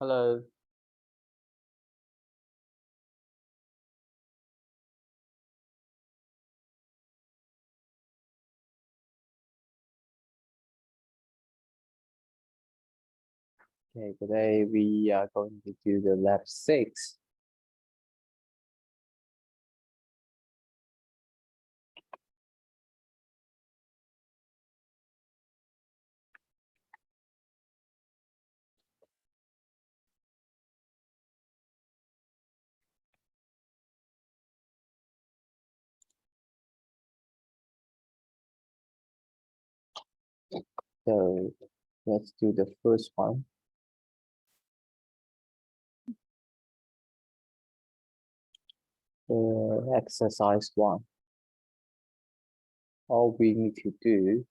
Hello. Okay, today we are going to do the lab 6. So let's do the first one. Exercise 1. All we need to do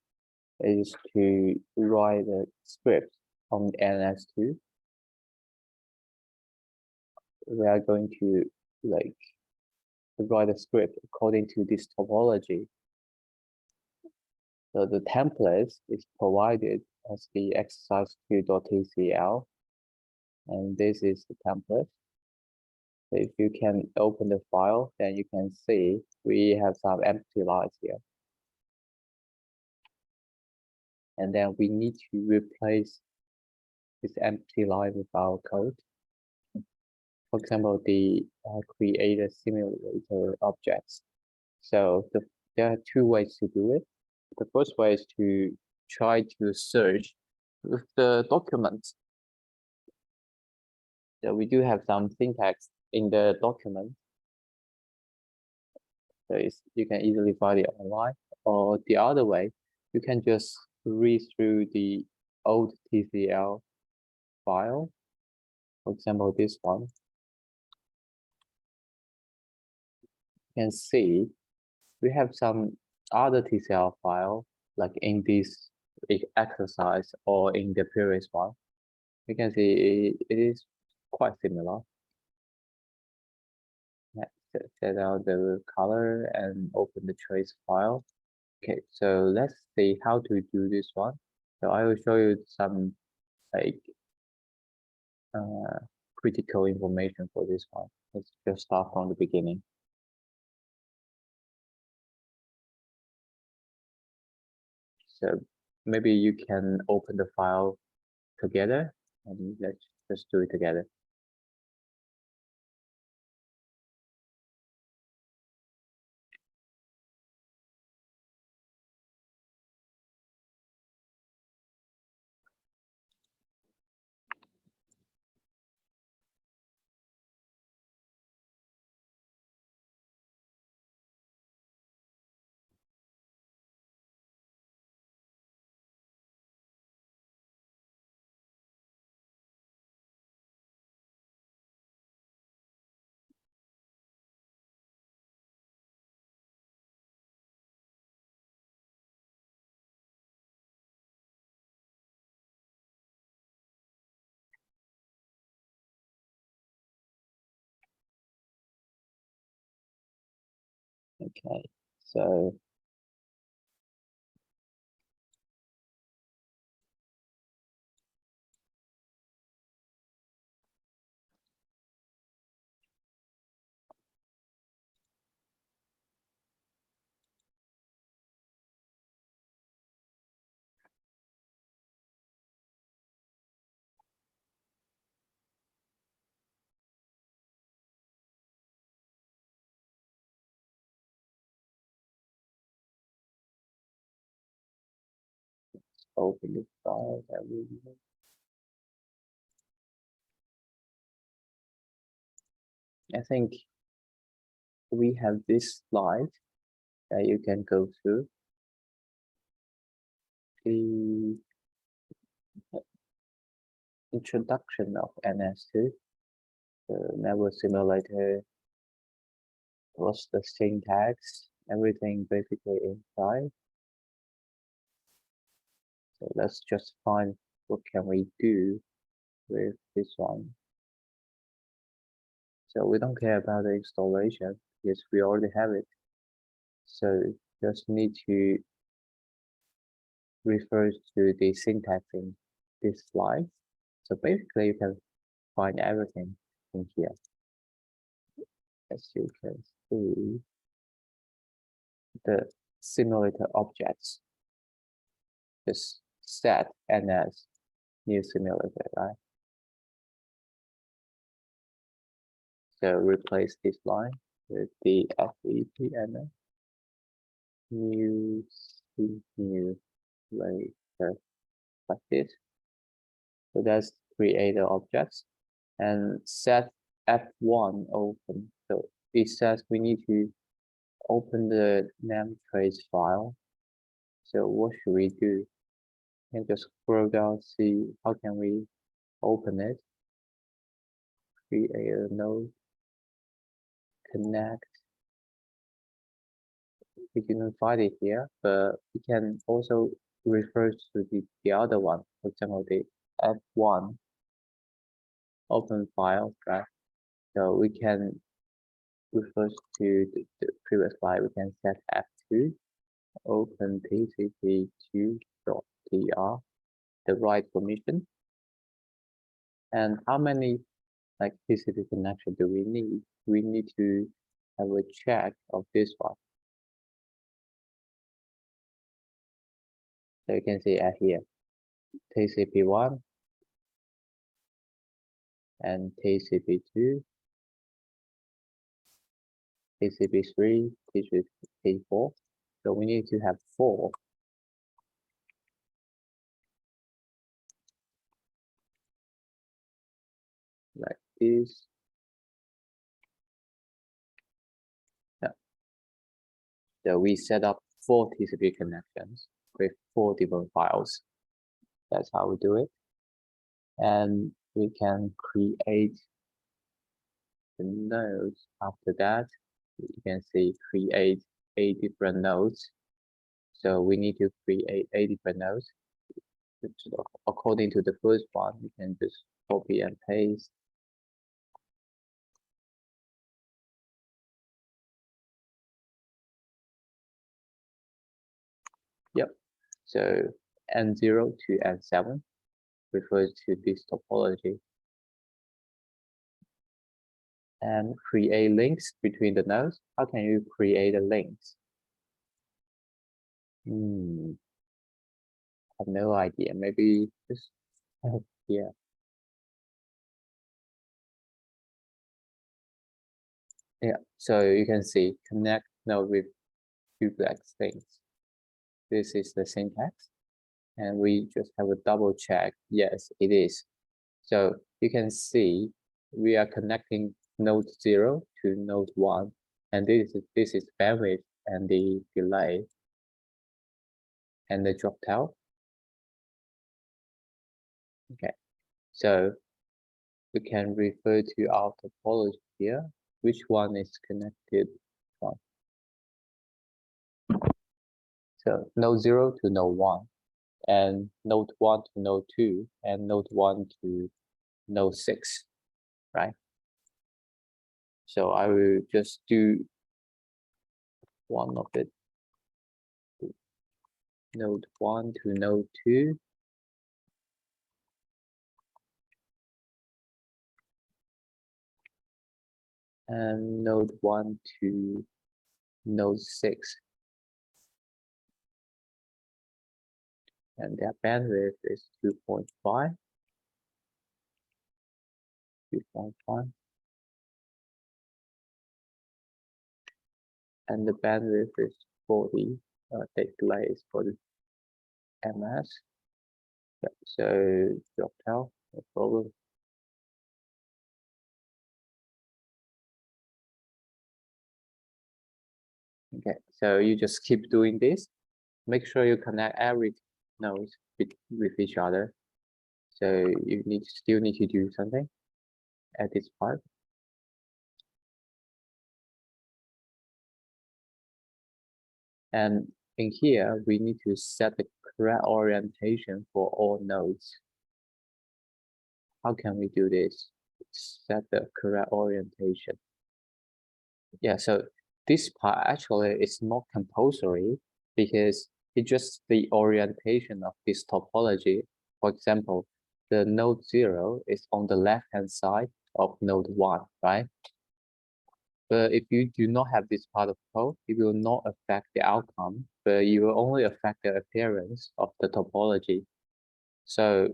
is to write a script on NS2. We are going to write a script according to this topology. So the template is provided as the exercise2.tcl, and this is the template. So if you can open the file, then you can see we have some empty lines here. And then we need to replace this empty line with our code. For example, the create a simulator objects. So there are two ways to do it. The first way is to try to search with the document. So we do have some syntax in the document. So you can easily find it online. Or the other way, you can just read through the old TCL file. For example, this one. You can see we have some other TCL file, like in this exercise or in the previous one. You can see it is quite similar. Let's set out the color and open the trace file. Okay, so let's see how to do this one. So I will show you some like critical information for this one. Let's just start from the beginning. So maybe you can open the file together and let's just do it together. Okay, so open the file that we I think we have this slide that you can go through. The introduction of NS2, the network simulator, what's the syntax, everything basically inside. So let's just find what can we do with this one. So we don't care about the installation because we already have it. So just need to refer to the syntax in this slide. So basically you can find everything in here. As you can see, the simulator objects just set and as new simulator, right? So replace this line with the FEPN new simulator like this. So that's create the objects and set F1 open. So it says we need to open the name trace file. So what should we do? And just scroll down, see how can we open it. Create a node, connect. We didn't find it here, but we can also refer to the other one. For example, the F1 open file, right? So we can refer to the previous slide. We can set F2 open tcp2.tr, the write permission. And how many like TCP connection do we need? We need to have a check of this one. So you can see here, TCP1 and TCP2, TCP3, TCP4. So we need to have 4. Like this. Yeah. So we set up 4 TCP connections with 4 different files. That's how we do it. And we can create the nodes after that. You can see create 8 different nodes. So we need to create 8 different nodes. According to the first one, you can just copy and paste. Yep. So N0 to N7 refers to this topology. And create links between the nodes. How can you create a links? I have no idea. Maybe just yeah. Yeah. So you can see connect node with duplex things. This is the syntax, and we just have a double check. Yes, it is. So you can see we are connecting node 0 to node 1, and this is bandwidth and the delay and the drop tail. Okay, so we can refer to our topology here. Which one is connected from? So node 0 to node 1, and node 1 to node 2, and node 1 to node 6, right? So I will just do one of it. Node 1 to node 2. And node 1 to node 6. And their bandwidth is 2.5. 2.5. And the bandwidth is 40. The delay is 40 ms. Yep, so drop tail, no problem. Okay, so you just keep doing this. Make sure you connect every node with each other. So you still need to do something at this part. And in here, we need to set the correct orientation for all nodes. How can we do this? Set the correct orientation. Yeah, so this part actually is not compulsory because it's just the orientation of this topology. For example, the node 0 is on the left-hand side of node 1, right? But if you do not have this part of code, it will not affect the outcome, but you will only affect the appearance of the topology. So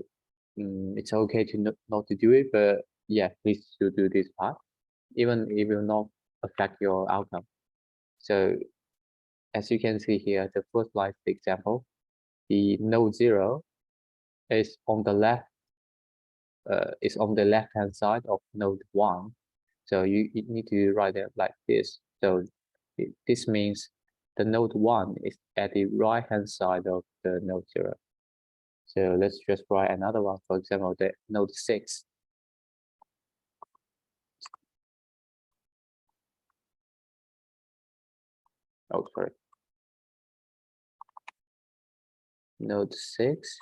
it's okay to not to do it, but yeah, please do this part. Even it will not affect your outcome. So as you can see here, the first slide example, the node 0 is on the left-hand side of node 1. So you need to write it like this. So this means the node 1 is at the right-hand side of the node 0. So let's just write another one. For example, the node 6. Oh, sorry. Node 6.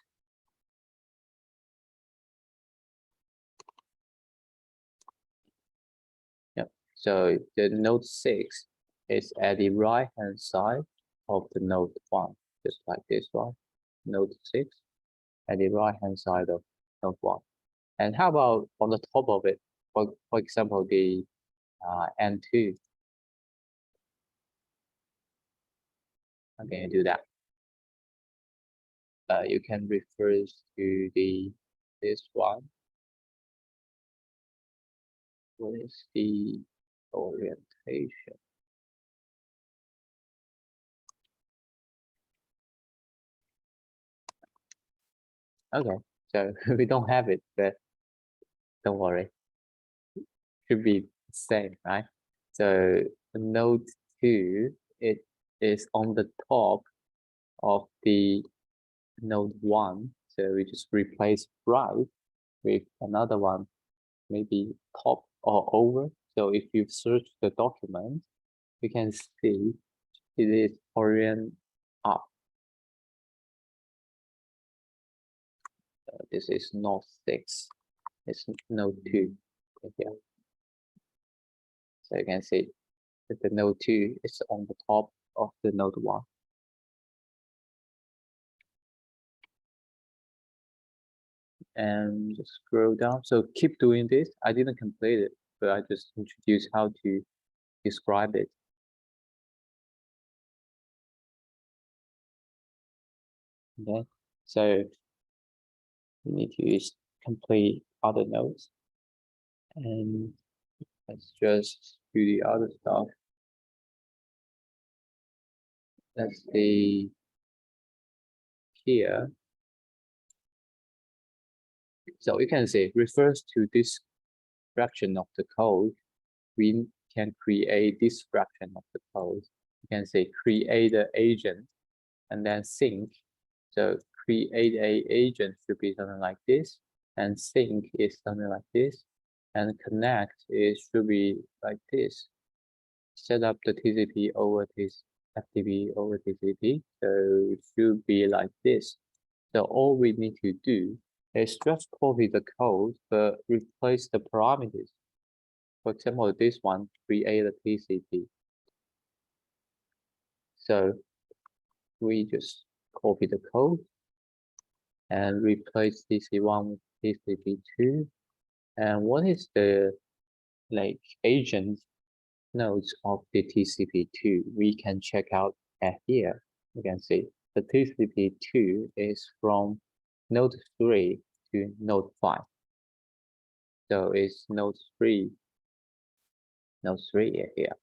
Yep. So the node 6 is at the right-hand side of the node 1, just like this one. Node 6 at the right-hand side of node 1. And how about on the top of it? For example, the N2. How can you do that? You can refer to this one. What is the orientation? Okay, so we don't have it, but don't worry. Should be the same, right? So node 2, it is on the top of the node 1. So we just replace right with another one, maybe top or over. So if you search the document, you can see it is orient up. This is node 6. It's node 2 here. So you can see that the node 2 is on the top of the node 1. And just scroll down. So keep doing this. I didn't complete it, but I just introduced how to describe it. Okay, so you need to complete other nodes, and let's just do the other stuff. Let's see here. So you can see refers to this fraction of the code. We can create this fraction of the code. You can say create an agent and then sync. So create a agent should be something like this, and sync is something like this, and connect is should be like this. Set up the TCP over this FTP over TCP, so it should be like this. So all we need to do is just copy the code, but replace the parameters. For example, this one, create a TCP. So we just copy the code and replace TC1 with TCP2. And what is the agent nodes of the TCP2? We can check out at here. You can see the TCP2 is from node 3 to node 5. So it's node 3 here,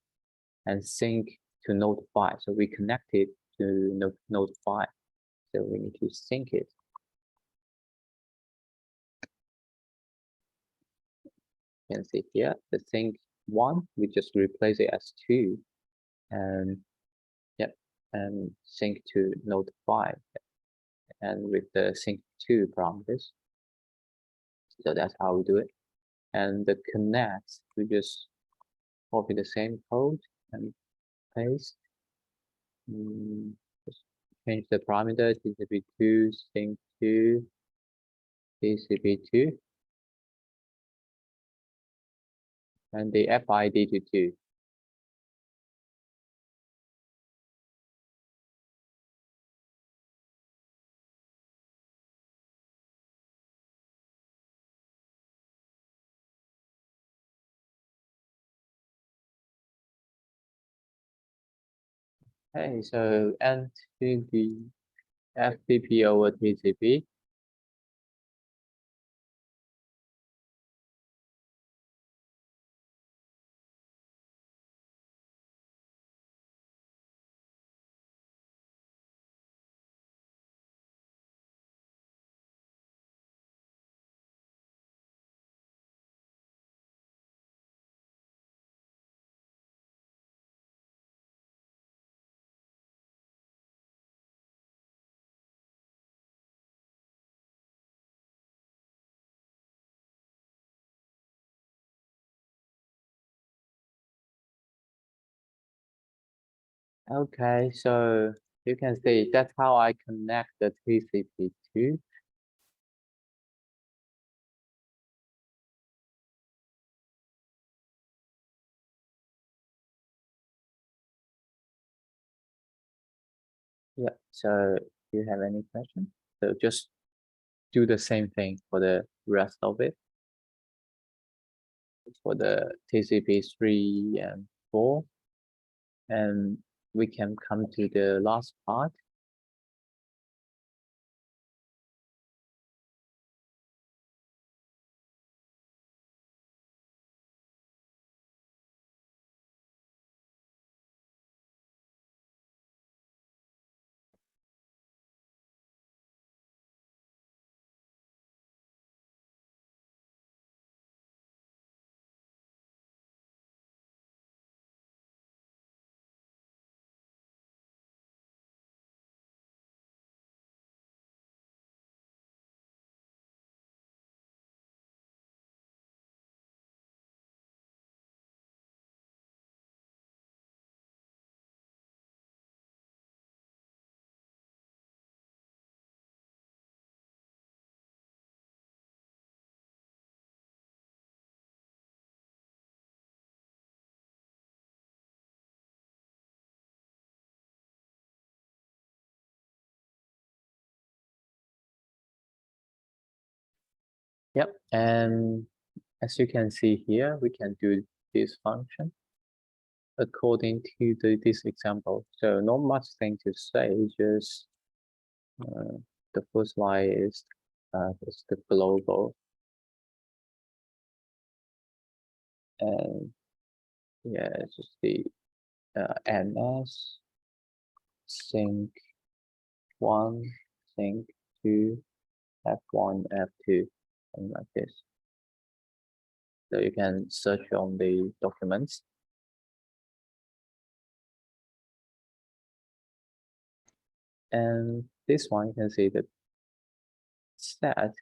and sync to node 5. So we connect it to node 5. So we need to sync it. You can see here the sync 1, we just replace it as 2, and yep, and sync to node 5, and with the sync 2 parameters. So that's how we do it. And the connect, we just copy the same code and paste. Just change the parameter TCP2 sync to TCP2, and the FID to 2. Okay, so enter the FTP over TCP. Okay, so you can see that's how I connect the TCP to. Yeah, so do you have any questions? So just do the same thing for the rest of it. For the TCP 3 and 4. And we can come to the last part. Yep, and as you can see here, we can do this function according to this example. So not much thing to say, just the first line is the global, and yeah, it's just the MS sync 1, sync 2, F1, F2, and like this. So you can search on the documents. And this one, you can see the set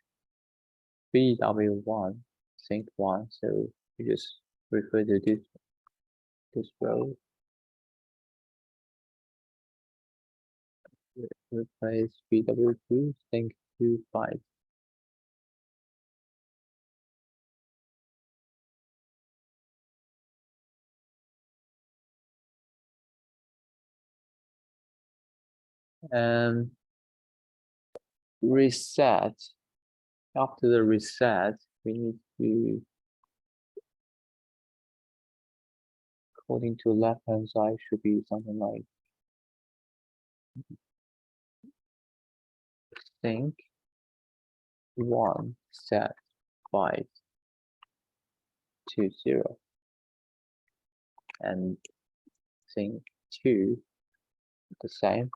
BW1 sync 1. So you just refer to this row, replace BW2 sync 2 bytes. And reset. After the reset, we need to, according to left hand side, should be something like sync 1 set byte to 0, and sync 2 the same.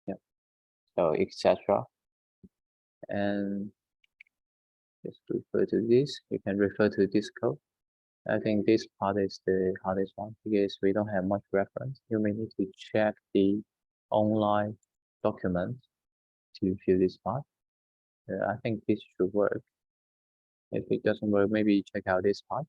Yeah. So etc. And just refer to this. You can refer to this code. I think this part is the hardest one because we don't have much reference. You may need to check the online document to fill this part. I think this should work. If it doesn't work, maybe check out this part.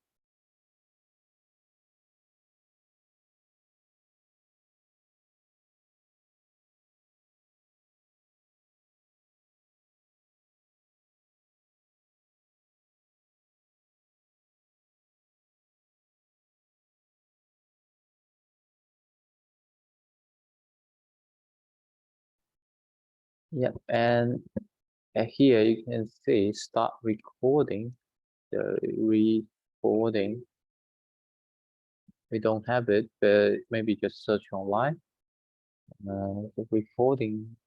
Yep, and here you can see start recording. The recording we don't have it, but maybe just search online. The recording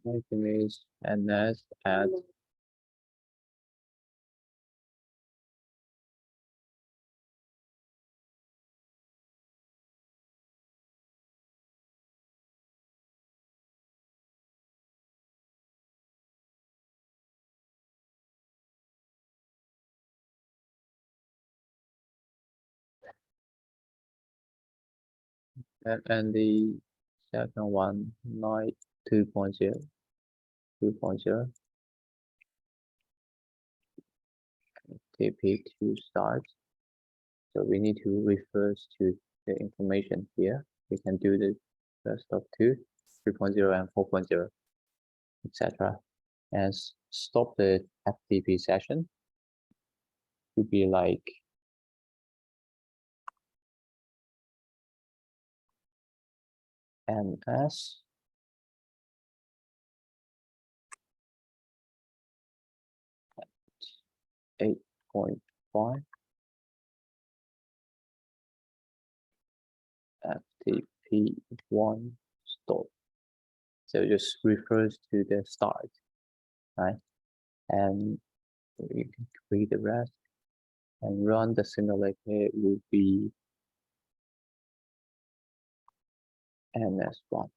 mechanism ns at and the second one 2.0 2.0 TP to start. So we need to refer to the information here. We can do the first of 3.0 and 4.0, etc. And stop the FTP session to be like ns 8.5 FTP1 stop. So it just refers to the start, right? And you can create the rest and run the simulator. It will be ns1.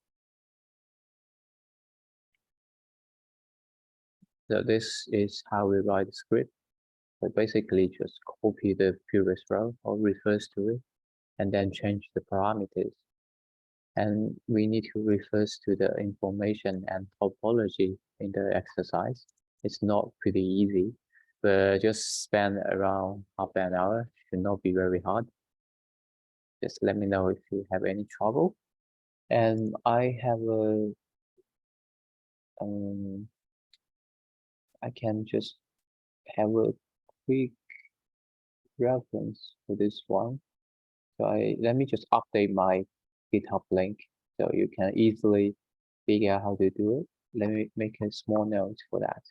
So this is how we write the script. So basically just copy the previous row or refers to it and then change the parameters. And we need to refer to the information and topology in the exercise. It's not pretty easy, but just spend around half an hour. Should not be very hard. Just let me know if you have any trouble. And I have a, I can just have a quick reference for this one. So let me just update my GitHub link so you can easily figure out how to do it. Let me make a small note for that.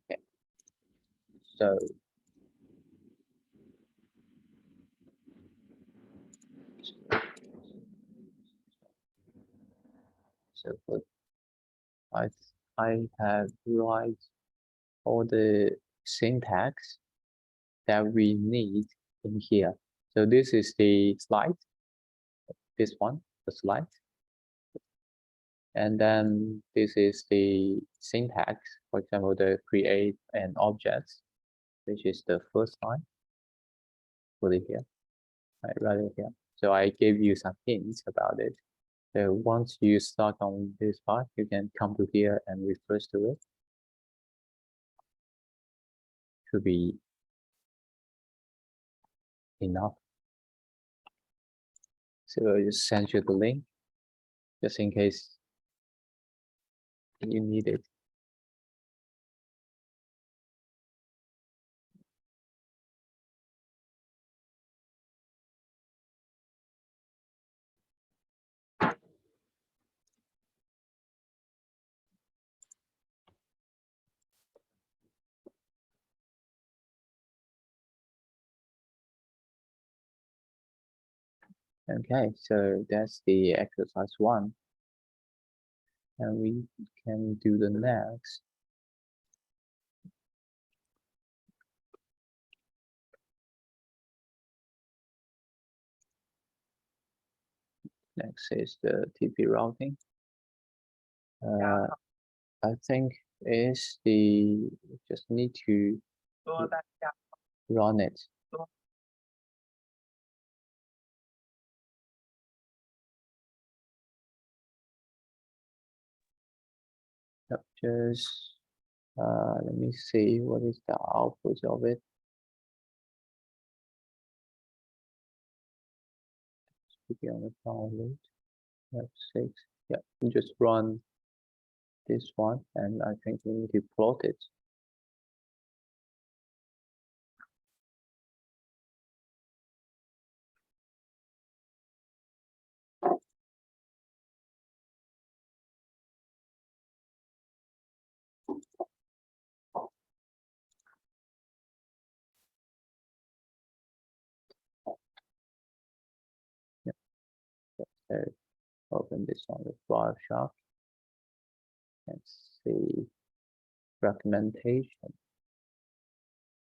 Okay. So for I I have write all the syntax that we need in here. So this is the slide, this one, the slide. And then this is the syntax, for example, the create an object, which is the first line. Put it here, right, right here. So I gave you some hints about it. So once you start on this part, you can come to here and refer to it. Should be enough. So I just send you the link, just in case you need it. Okay, so that's the exercise 1. And we can do the next. Next is the TP routing. I think is the, just need to run it. Yep, just let me see what is the output of it. Should be on the download. lab6. Yeah, just run this one, and I think we need to plot it. So open this one with Wireshark and see fragmentation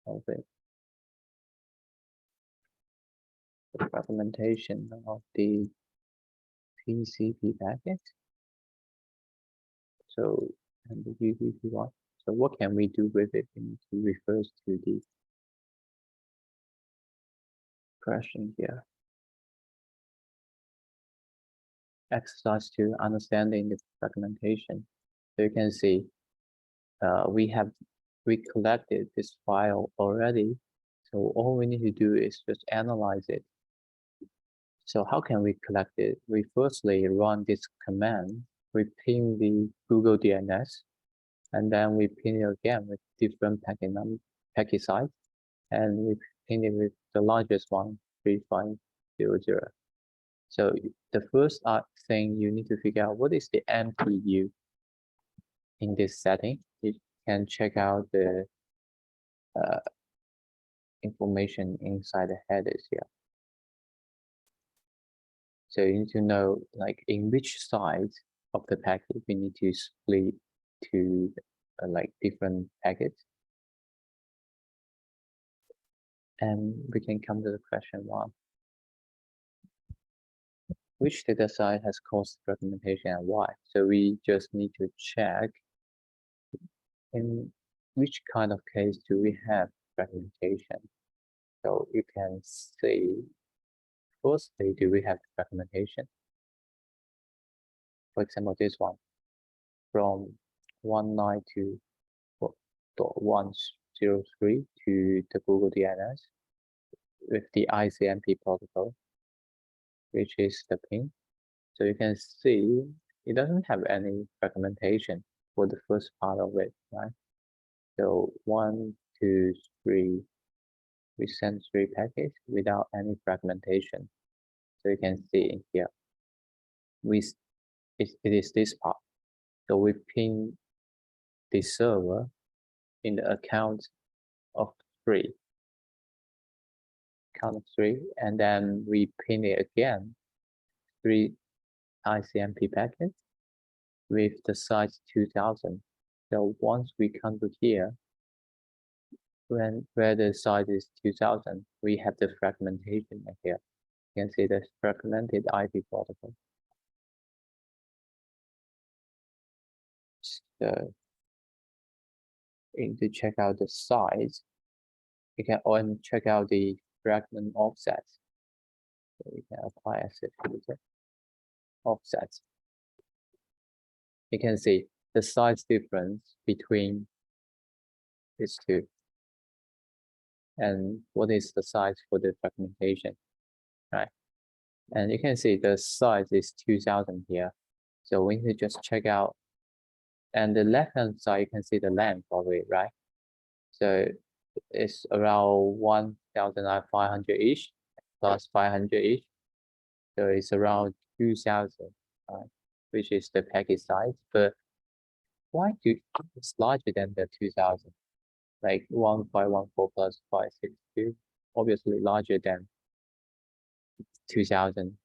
of it. The fragmentation of the TCP packet. So, and the UDP one. So what can we do with it? We need to refer to the question here. Exercise 2, understanding the fragmentation. So you can see we collected this file already. So all we need to do is just analyze it. So how can we collect it? We firstly run this command. We ping the Google DNS, and then we ping it again with different packet size, and we ping it with the largest one, 3500. So the first thing you need to figure out, what is the MTU in this setting? You can check out the information inside the headers here. So you need to know like in which size of the packet we need to split to like different packets. And we can come to the question 1. Which data size has caused fragmentation and why? So we just need to check in which kind of case do we have fragmentation. So you can see, firstly, do we have fragmentation? For example, this one, from 192.103 to the Google DNS with the ICMP protocol, which is the ping. So you can see it doesn't have any fragmentation for the first part of it, right? So 1, 2, 3, we send 3 packets without any fragmentation. So you can see here, it is this part. So we ping the server in the account of 3, and then we ping it again, 3 ICMP packets with the size 2000. So once we come to here, where the size is 2000, we have the fragmentation here. You can see the fragmented IP protocol. So to check out the size, you can also check out the fragment offset. So we can apply as a filter offset. You can see the size difference between these two. And what is the size for the fragmentation, right? And you can see the size is 2000 here. So we need to just check out, and the left-hand side, you can see the length of it, right? So it's around 1,500-ish plus 500-ish. So it's around 2,000, right? Which is the packet size. But why it's larger than the 2,000? Like 1514 plus 562, obviously larger than 2000.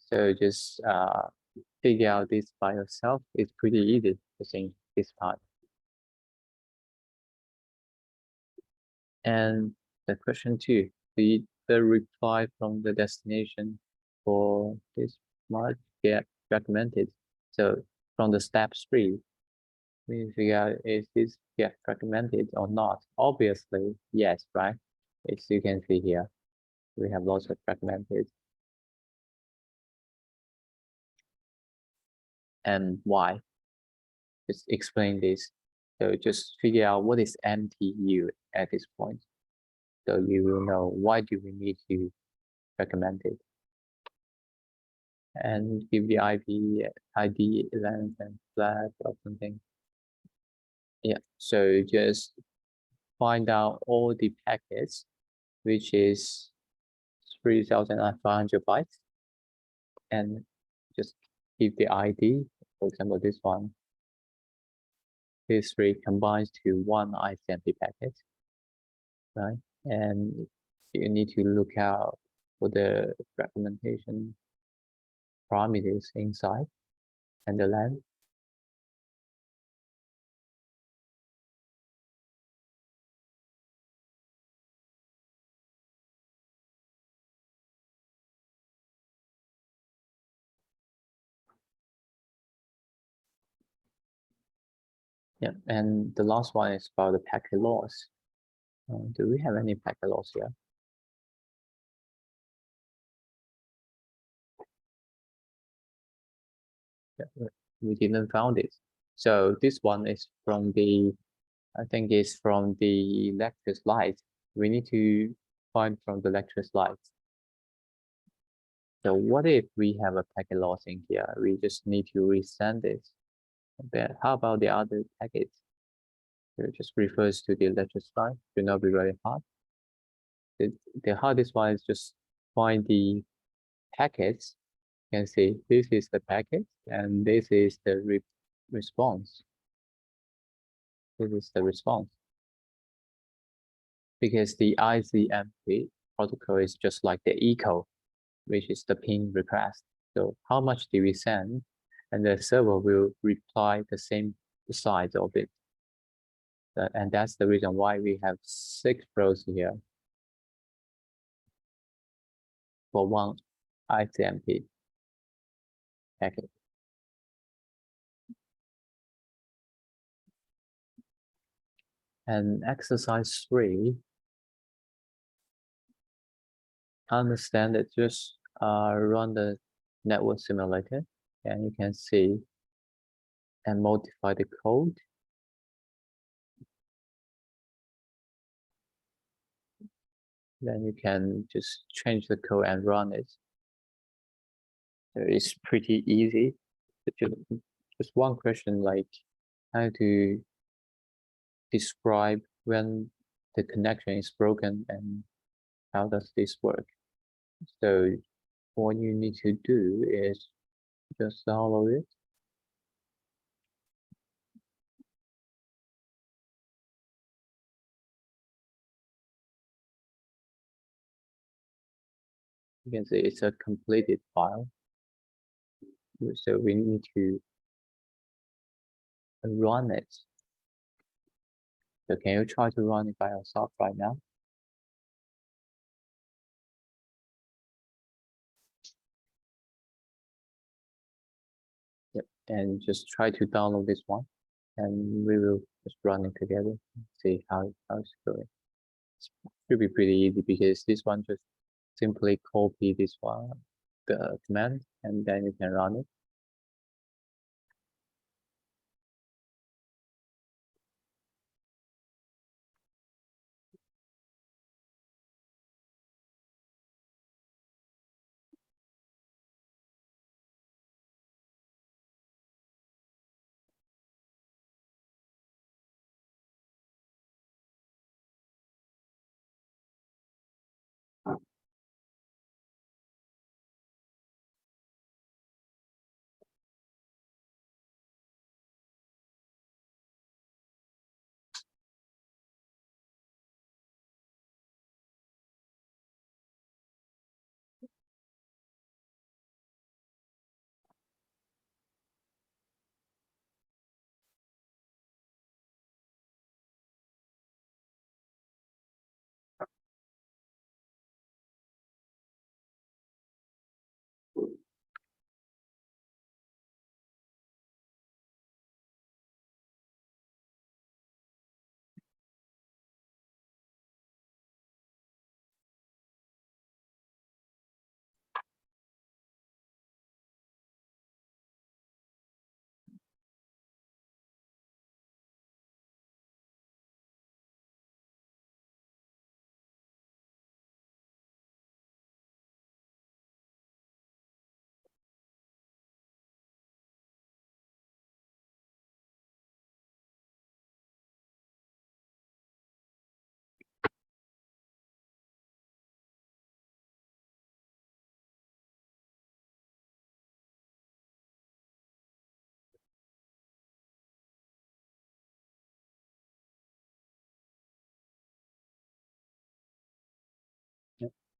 So just figure out this by yourself. It's pretty easy to think this part. And the question 2, the reply from the destination for this might get fragmented. So from the step 3, we figure out if this get fragmented or not. Obviously, yes, right? As you can see here, we have lots of fragmented. And why? Just explain this. So just figure out what is MTU at this point. So you will know why do we need to recommend it. And give the IP, ID, length, and flag or something. Yeah, so just find out all the packets, which is 3,500 bytes, and just give the ID. For example, this one. These 3 combines to one ICMP packet, right? And you need to look out for the fragmentation parameters inside and the length. Yeah, and the last one is about the packet loss. Do we have any packet loss here? Yeah, we didn't found it. So this one is from the, I think it's from the lecture slides. We need to find from the lecture slides. So what if we have a packet loss in here? We just need to resend it. Then how about the other packets? It just refers to the lecture slide. Should not be very hard. The hardest one is just find the packets. You can see this is the packet and this is the response. This is the response. Because the ICMP protocol is just like the echo, which is the ping request. So how much do we send? And the server will reply the same size of it. And that's the reason why we have 6 rows here for one ICMP packet. And exercise 3, understand that just run the network simulator and you can see and modify the code. Then you can just change the code and run it. So it's pretty easy. Just one question, like how to describe when the connection is broken and how does this work. So what you need to do is just download it. You can see it's a completed file. So we need to run it. So can you try to run it by yourself right now? Yep. And just try to download this one and we will just run it together and see how it's going. It should be pretty easy because this one just simply copy this one, the command, and then you can run it.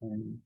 And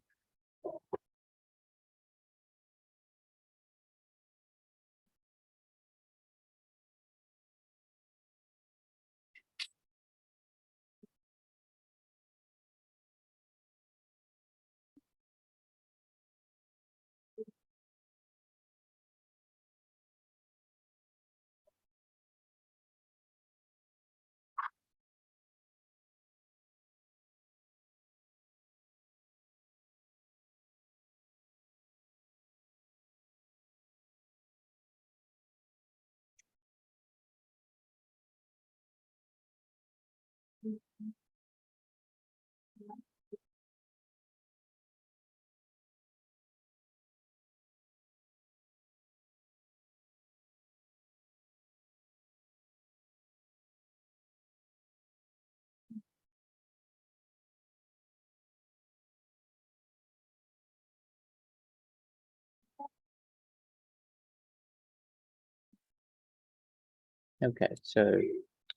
okay, so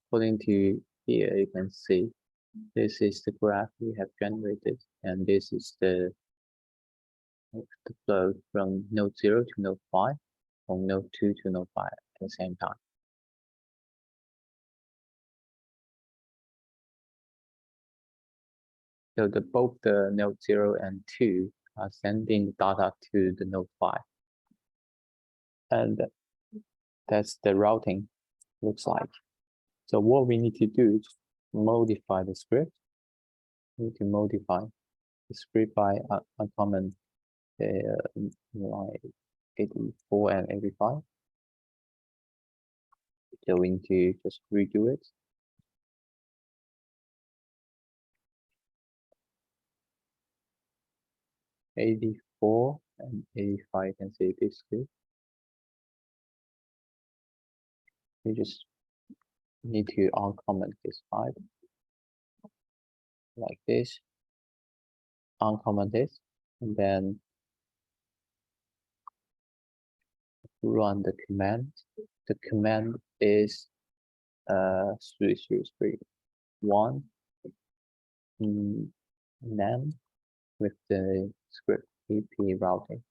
according to here, you can see this is the graph we have generated, and this is the flow from node 0 to node 5, from node 2 to node 5 at the same time. So both the node 0 and 2 are sending data to the node 5. And that's the routing looks like. So what we need to do is modify the script. We need to modify the script by uncomment like 84 and 85. So we need to just redo it. '84 and '85, you can see this script. We just need to uncomment this file like this, uncomment this, and then run the command. The command is 3331 NAM with the script AP routing,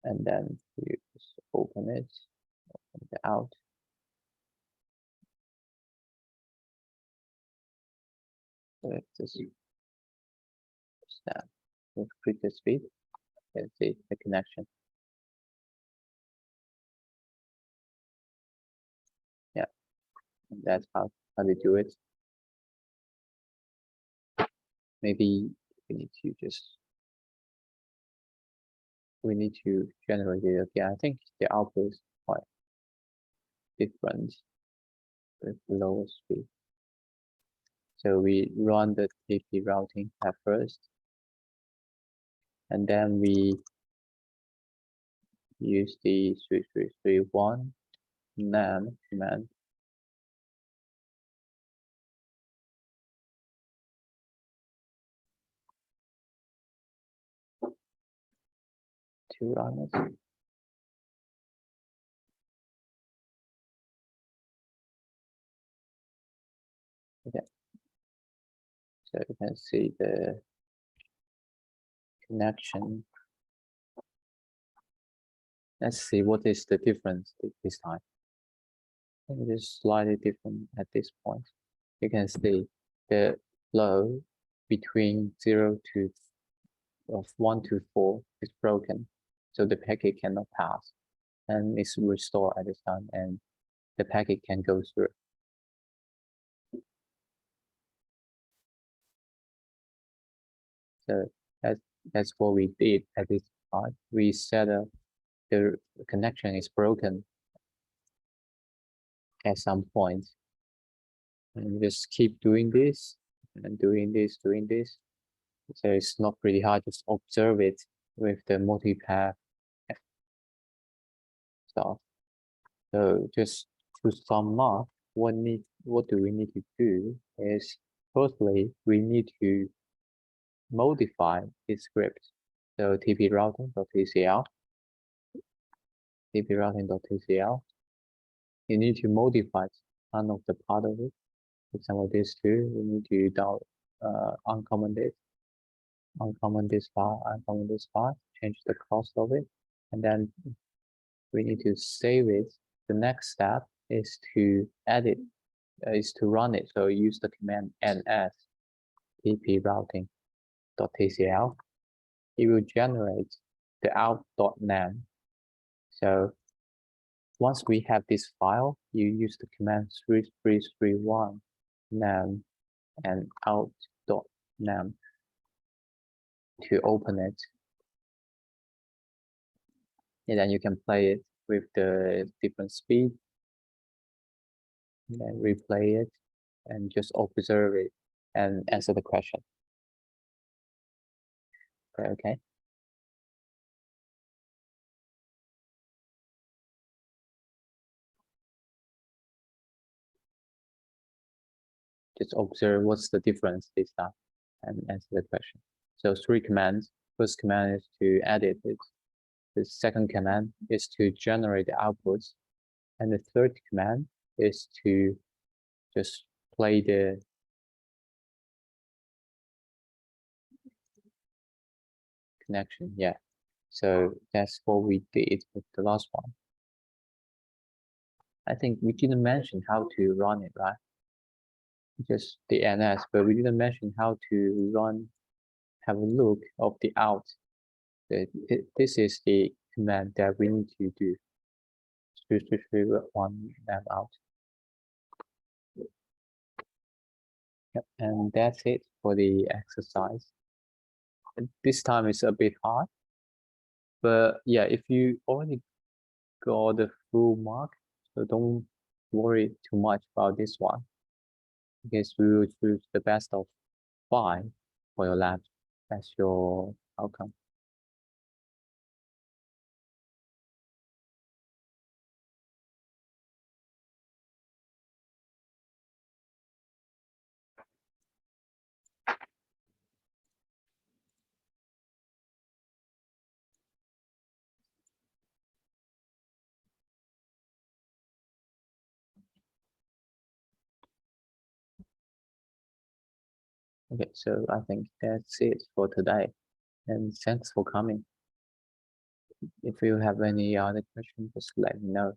and then you just open it, open it out. So just that with quicker speed, you can see the connection. Yeah, and that's how they do it. Maybe we need to generate it again. I think the output is quite different with lower speed. So we run the TP routing at first, and then we use the 3331 NAM command. To run it. Okay. So you can see the connection. Let's see what is the difference this time. I think it is slightly different at this point. You can see the flow between 0 to 1 to 4 is broken, so the packet cannot pass, and it's restored at this time, and the packet can go through. So that's what we did at this part. We set up the connection is broken at some point, and just keep doing this and doing this. So it's not pretty hard. Just observe it with the multi-path stuff. So just to sum up, what do we need to do is, firstly, we need to modify this script. So tprouting.tcl, you need to modify some of the part of it. For example, this two, we need to uncomment it uncomment this file, change the cost of it, and then we need to save it. The next step is to edit, is to run it. So use the command ns pp routing.tcl. It will generate the out.nam. So once we have this file, you use the command 3331 nam and out.nam to open it. And then you can play it with the different speed, and then replay it and just observe it and answer the question. Okay. Just observe what's the difference this time and answer the question. So 3 commands. First command is to edit it. The second command is to generate the outputs. And the third command is to just play the connection. Yeah. So that's what we did with the last one. I think we didn't mention how to run it, right? Just the NS, but we didn't mention how to run, have a look of the out. This is the command that we need to do. 333 them out. Yep, and that's it for the exercise. This time is a bit hard, but yeah, if you already got the full mark, so don't worry too much about this one, because we will choose the best of 5 for your lab as your outcome. Okay, so I think that's it for today, and thanks for coming. If you have any other questions, just let me know.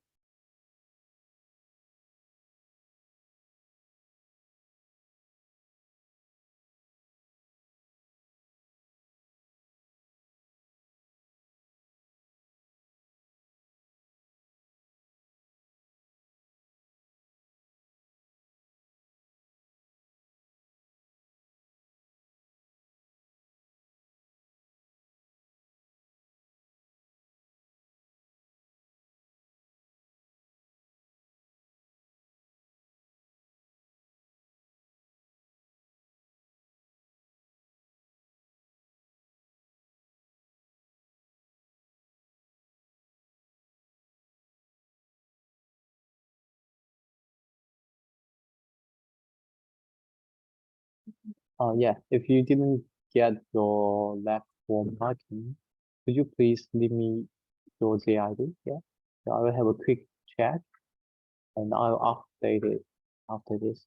Oh yeah, if you didn't get your lab form marking, could you please leave me your ZID? Yeah, so I will have a quick check and I'll update it after this.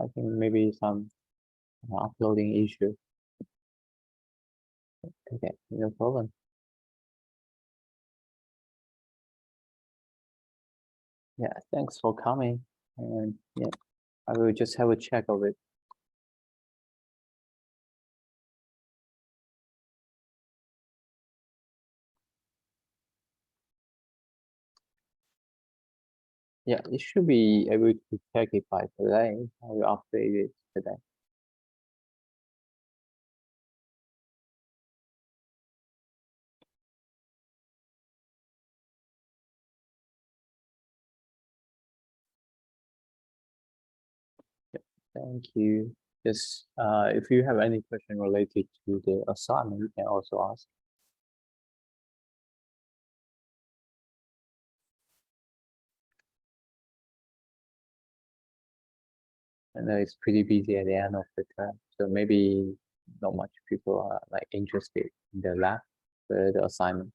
I think maybe some uploading issue. Okay, no problem. Yeah, thanks for coming. And yeah, I will just have a check of it. Yeah, it should be able to check it by today. I will update it today. Yeah, thank you. Just if you have any question related to the assignment, you can also ask. I know it's pretty busy at the end of the term, so maybe not much people are like interested in the lab, the assignment.